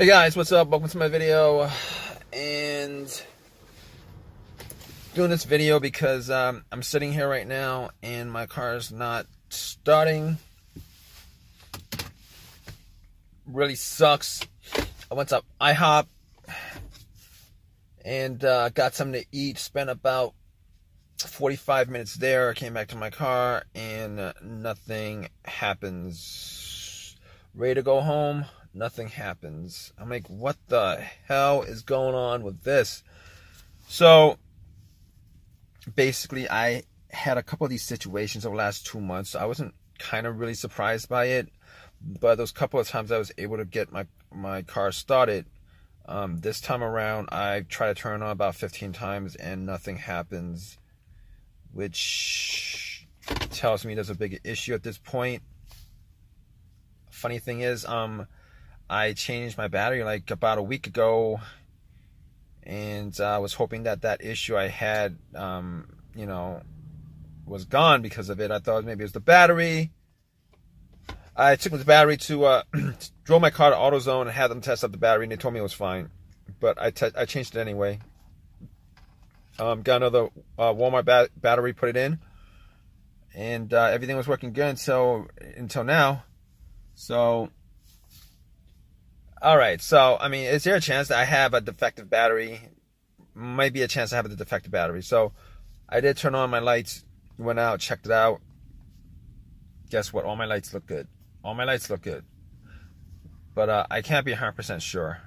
Hey guys, what's up? Welcome to my video. And doing this video because I'm sitting here right now and my car is not starting. Really sucks. I went to IHOP and got something to eat. Spent about 45 minutes there. I came back to my car and nothing happens. Ready to go home. Nothing happens. I'm like, what the hell is going on with this? So basically, I had a couple of these situations over the last 2 months. So I wasn't kind of really surprised by it, but those couple of times I was able to get my car started. This time around, I tried to turn it on about 15 times and nothing happens, which tells me there's a big issue at this point. Funny thing is, I changed my battery like about a week ago, and I was hoping that that issue I had, was gone because of it. I thought maybe it was the battery. I took the battery to, drove my car to AutoZone and had them test out the battery, and they told me it was fine. But I changed it anyway. Got another Walmart battery, put it in, and everything was working good until now. So. All right, so, I mean, is there a chance that I have a defective battery? Might be a chance I have a defective battery. So, I did turn on my lights, went out, checked it out. Guess what? All my lights look good. All my lights look good. But I can't be 100% sure.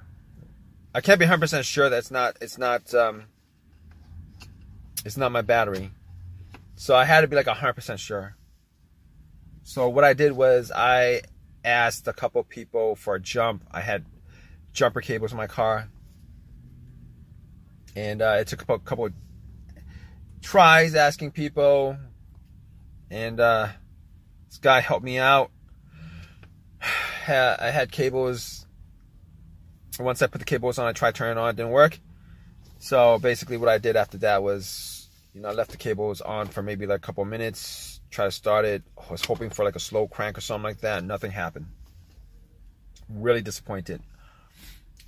I can't be 100% sure that it's not my battery. So, I had to be like 100% sure. So, what I did was I asked a couple people for a jump. I had jumper cables in my car, and it took a couple of tries asking people, and this guy helped me out. I had cables. Once I put the cables on, I tried turning it on, it didn't work. So basically what I did after that was, I left the cables on for maybe like a couple of minutes, try to start it. I was hoping for like a slow crank or something like that. Nothing happened. Really disappointed.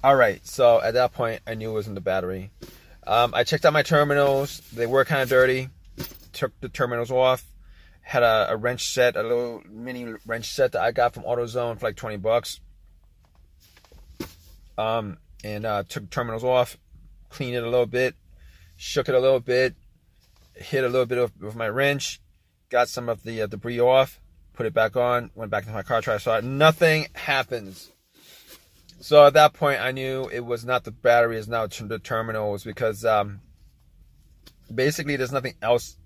All right, so at that point, I knew it wasn't the battery. I checked out my terminals. They were kind of dirty. Took the terminals off. Had a wrench set, a little mini wrench set that I got from AutoZone for like 20 bucks. And took the terminals off, cleaned it a little bit, shook it a little bit, hit a little bit with my wrench. Got some of the debris off, put it back on, went back into my car, tried to start. Nothing happens. So at that point, I knew it was not the battery, it's now the terminals, because basically there's nothing else.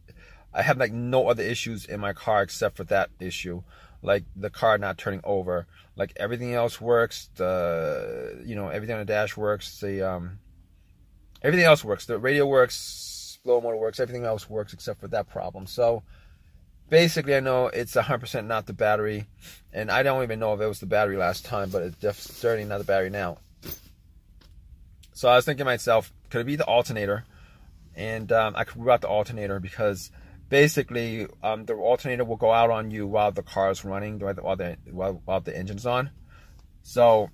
I have like no other issues in my car except for that issue, like the car not turning over. Like everything else works. Everything on the dash works. Everything else works. The radio works, blower motor works. Everything else works except for that problem. So basically, I know it's 100% not the battery, and I don't even know if it was the battery last time, but it's certainly not the battery now. So I was thinking to myself, could it be the alternator? And I could rule out the alternator because basically the alternator will go out on you while the car is running, while the engine's on. So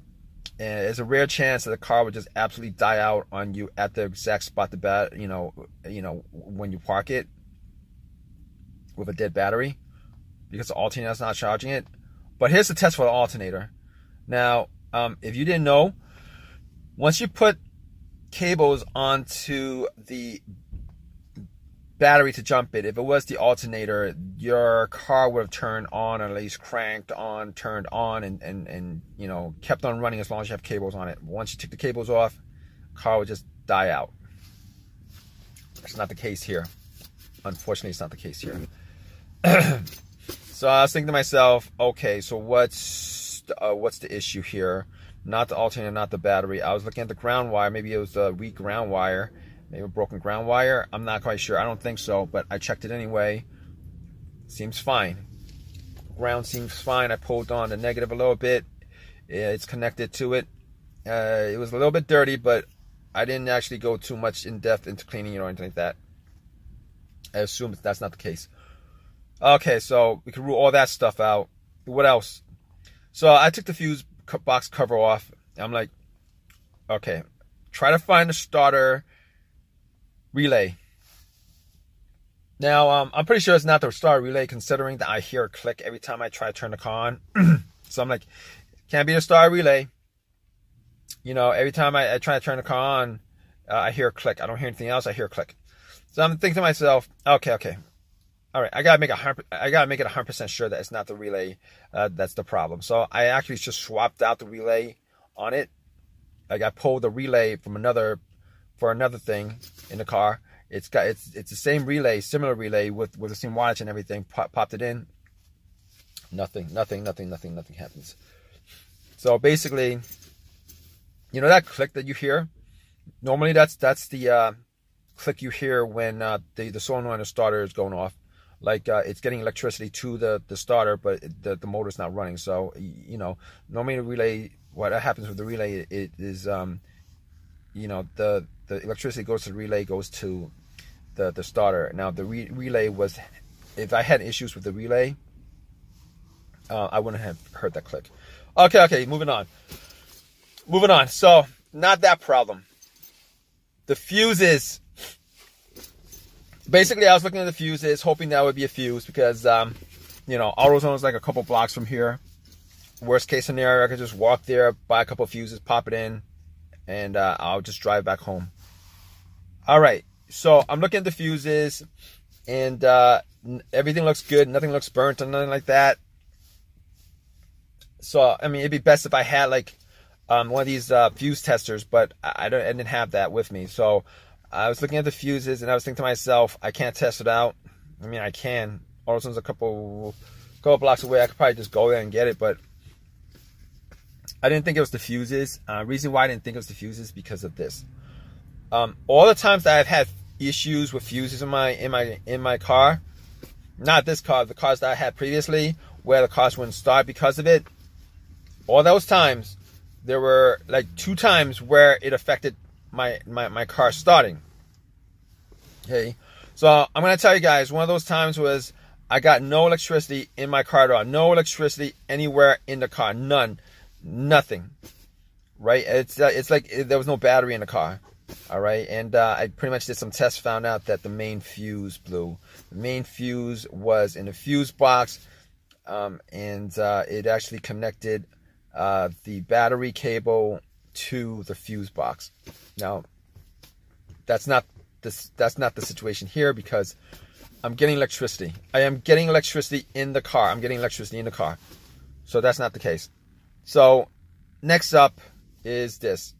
there's a rare chance that the car would just absolutely die out on you at the exact spot when you park it with a dead battery, because the alternator is not charging it. But here's the test for the alternator. Now, if you didn't know, once you put cables onto the battery to jump it, if it was the alternator, your car would have turned on, or at least cranked on, turned on, and kept on running as long as you have cables on it. Once you took the cables off, car would just die out. That's not the case here. Unfortunately, it's not the case here. So I was thinking to myself, okay, so what's the issue here? Not the alternator, not the battery. I was looking at the ground wire. Maybe it was a weak ground wire, maybe a broken ground wire. I'm not quite sure. I don't think so, but I checked it anyway. Seems fine. Ground seems fine. I pulled on the negative a little bit. It's connected to it. It was a little bit dirty, but I didn't actually go too much in depth into cleaning it or anything like that. I assume that's not the case. Okay, so we can rule all that stuff out. What else? So I took the fuse box cover off. I'm like, Okay, try to find the starter relay. Now, I'm pretty sure it's not the starter relay, considering that I hear a click every time I try to turn the car on. So I'm like, can't be the starter relay. You know, every time I try to turn the car on, I hear a click. I don't hear anything else. I hear a click. So I'm thinking to myself, okay. All right, I gotta make it 100% sure that it's not the relay that's the problem. So I actually just swapped out the relay on it. Like I pulled the relay from another thing in the car. It's the same relay, similar relay with the same wattage and everything. Popped it in. Nothing happens. So basically, you know that click that you hear? Normally that's the click you hear when the solenoid on the starter is going off. Like it's getting electricity to the starter, but the motor's not running. So, you know, normally the relay, what happens with the relay, it is, you know, the electricity goes to the relay, goes to the starter. Now, the relay was, if I had issues with the relay, I wouldn't have heard that click. Okay, moving on. So, not that problem. The fuses. Basically, I was looking at the fuses, hoping that would be a fuse because, you know, AutoZone is like a couple blocks from here. Worst case scenario, I could just walk there, buy a couple fuses, pop it in, and I'll just drive back home. All right, so I'm looking at the fuses, and everything looks good. Nothing looks burnt or nothing like that. So, I mean, it'd be best if I had like one of these fuse testers, but I didn't have that with me. So I was looking at the fuses, and I was thinking to myself, I can't test it out. I mean, I can. AutoZone's a couple blocks away. I could probably just go there and get it, but I didn't think it was the fuses. Reason why I didn't think it was the fuses because of this. All the times that I've had issues with fuses in my car, not this car, the cars that I had previously, where the cars wouldn't start because of it. All those times, there were like 2 times where it affected my car starting. Okay, so I'm gonna tell you guys, one of those times was I got no electricity in my car at all, no electricity anywhere in the car, nothing. Right? It's like there was no battery in the car. All right, and I pretty much did some tests, found out that the main fuse blew. The main fuse was in the fuse box, and it actually connected the battery cable to the fuse box. Now, that's not the situation here because I'm getting electricity. I am getting electricity in the car. So that's not the case. So next up is this.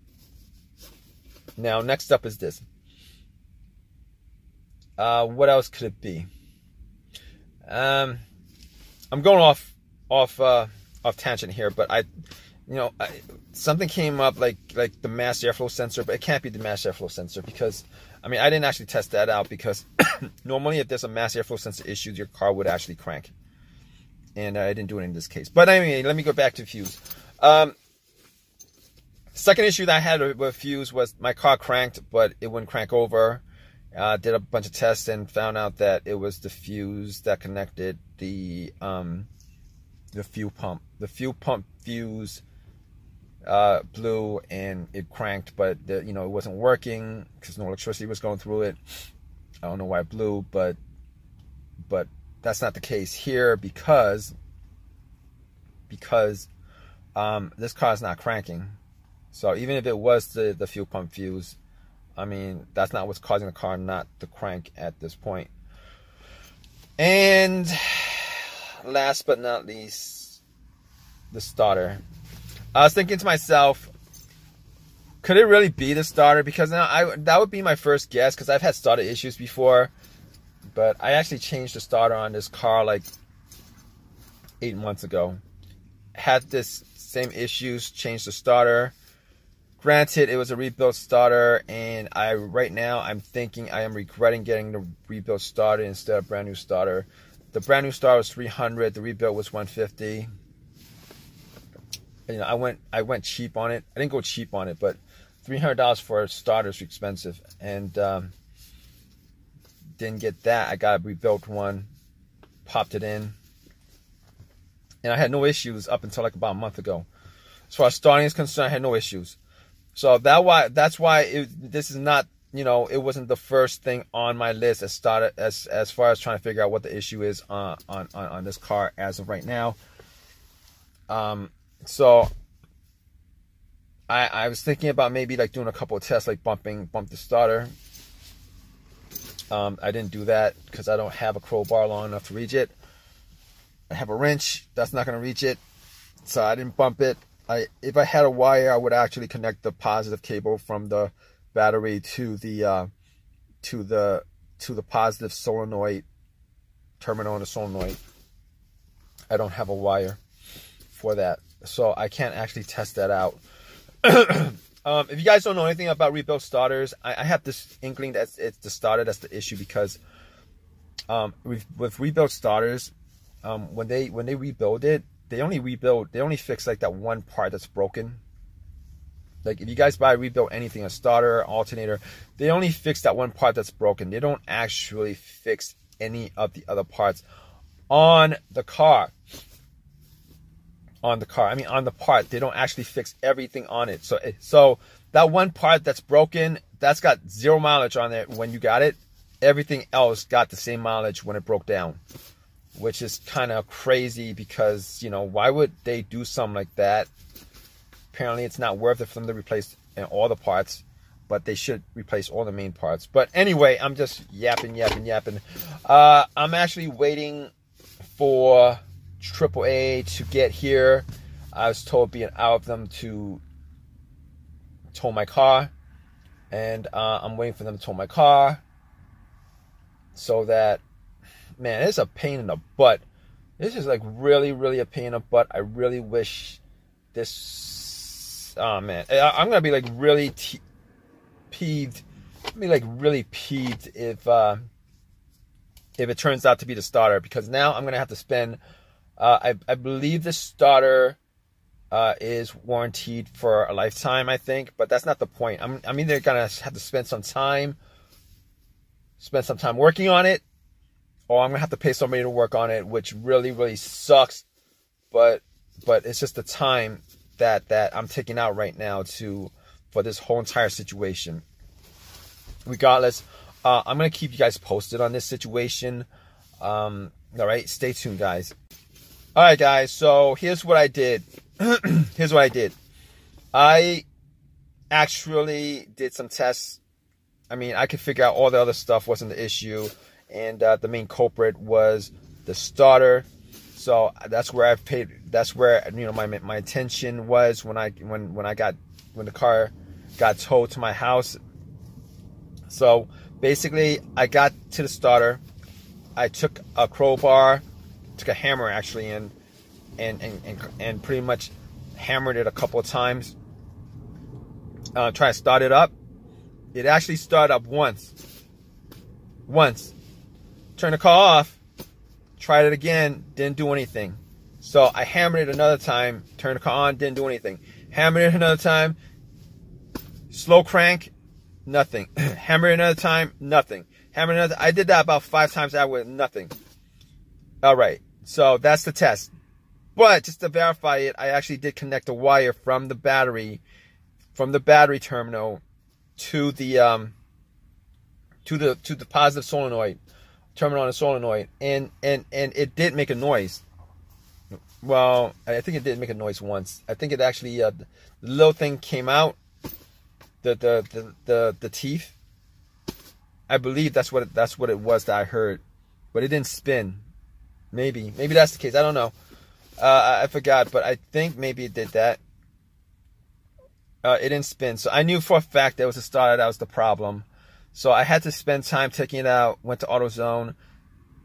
What else could it be? I'm going off tangent here, but something came up like the mass airflow sensor, but it can't be the mass airflow sensor because, I mean, I didn't actually test that out because normally if there's a mass airflow sensor issue, your car would actually crank. And I didn't do it in this case. But anyway, let me go back to fuse. Second issue that I had with fuse was my car cranked, but it wouldn't crank over. Did a bunch of tests and found out that it was the fuse that connected the fuel pump. The fuel pump fuse blew and it cranked, but it wasn't working because no electricity was going through it. I don't know why it blew, but that's not the case here because this car is not cranking. So even if it was the fuel pump fuse, I mean, that's not what's causing the car not to crank at this point. And last but not least, the starter. I was thinking to myself, could it really be the starter? Because now that would be my first guess because I've had starter issues before. But I actually changed the starter on this car like 8 months ago. Had this same issues, changed the starter. Granted, it was a rebuilt starter, and right now I'm thinking I am regretting getting the rebuilt starter instead of brand new starter. The brand new starter was $300, the rebuilt was $150. I went cheap on it. I didn't go cheap on it, but $300 for a starter is expensive, and didn't get that. I got a rebuilt one, popped it in, and I had no issues up until like about a month ago. As far as starting is concerned, I had no issues. So that's why this is not, you know, it wasn't the first thing on my list as started as far as trying to figure out what the issue is on this car as of right now. So I was thinking about maybe like doing a couple of tests, like bump the starter. I didn't do that because I don't have a crowbar long enough to reach it. I have a wrench that's not going to reach it, so I didn't bump it. If I had a wire, I would actually connect the positive cable from the battery to the positive solenoid terminal in the solenoid. I don't have a wire for that, so I can't actually test that out. If you guys don't know anything about rebuilt starters, I have this inkling that it's the starter that's the issue, because with rebuilt starters, when they rebuild it, they only fix like that one part that's broken. Like if you guys buy rebuild anything, a starter, alternator, they only fix that one part that's broken. They don't actually fix any of the other parts on the car. On the part, they don't actually fix everything on it. So that one part that's broken, that's got 0 mileage on it when you got it. Everything else got the same mileage when it broke down, which is kind of crazy, because, you know, why would they do something like that? Apparently it's not worth it for them to replace all the parts, but they should replace all the main parts. But anyway, I'm just yapping. I'm actually waiting for AAA to get here. I was told it'd be an hour of them to tow my car, and I'm waiting for them to tow my car, so that, man, it's a pain in the butt. This is like really a pain in the butt. I really wish this, oh man, I'm gonna be like really peeved. Really peeved if it turns out to be the starter, because now I'm gonna have to spend, I believe the starter is warranted for a lifetime, I think, but that's not the point. I'm either gonna have to spend some time working on it, or I'm gonna have to pay somebody to work on it, which really sucks. But it's just the time that I'm taking out right now for this whole entire situation. Regardless, I'm gonna keep you guys posted on this situation. All right, stay tuned, guys. All right, guys. So here's what I did. I actually did some tests. I mean, I could figure out all the other stuff wasn't the issue, and the main culprit was the starter. So that's where you know my attention was when the car got towed to my house. So basically, I got to the starter. I took a crowbar, took a hammer actually, and pretty much hammered it a couple of times. Try to start it up. It actually started up once. Turned the car off. Tried it again. Didn't do anything. So I hammered it another time. Turned the car on. Didn't do anything. Hammered it another time. Slow crank. Nothing. Hammered it another time. Nothing. Hammered another. I did that about 5 times that with nothing. All right. So that's the test. But just to verify it, I actually did connect a wire from the battery terminal to the positive solenoid terminal on the solenoid, and it did make a noise. Well, I think it did make a noise once. I think it actually the little thing came out, the teeth. I believe that's what it was that I heard, but it didn't spin. Maybe that's the case. I don't know. I forgot, but I think maybe it did that. It didn't spin, so I knew for a fact there was a starter that was the problem. So I had to spend time taking it out. Went to AutoZone.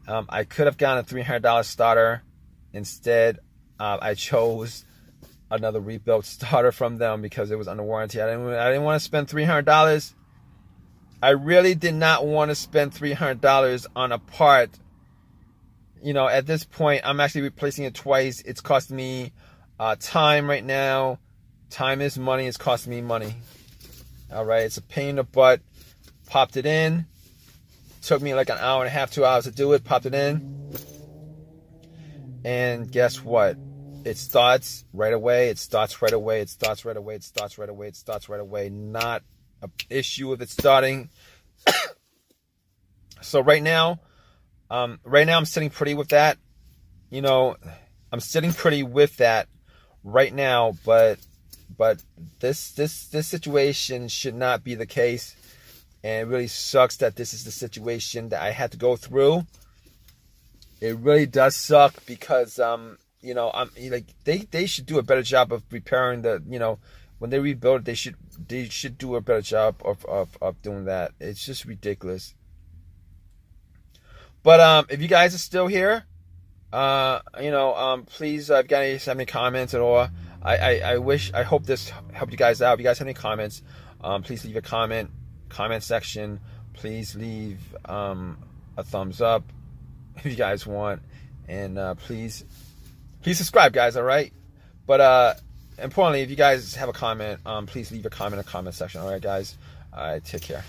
I could have gotten a $300 starter. Instead, I chose another rebuilt starter from them because it was under warranty. I didn't want to spend $300. I really did not want to spend $300 on a part. You know, at this point, I'm actually replacing it twice. It's costing me time right now. Time is money. It's costing me money. All right, it's a pain in the butt. Popped it in. Took me like an hour and a half, 2 hours to do it. Popped it in. And guess what? it starts right away. It starts right away. It starts right away. It starts right away. It starts right away. Not an issue with it starting. So right now I'm sitting pretty with that. You know, I'm sitting pretty with that right now, but this situation should not be the case, and it really sucks that this is the situation that I had to go through. It really does suck because you know, I'm like they should do a better job of repairing the, you know, when they rebuild it, they should do a better job of doing that. It's just ridiculous. But if you guys are still here, you know, please, if you guys have any comments at all, I hope this helped you guys out. If you guys have any comments, please leave a comment section. Please leave a thumbs up if you guys want, and please subscribe, guys. All right. But importantly, if you guys have a comment, please leave a comment in the comment section. All right, guys. Take care.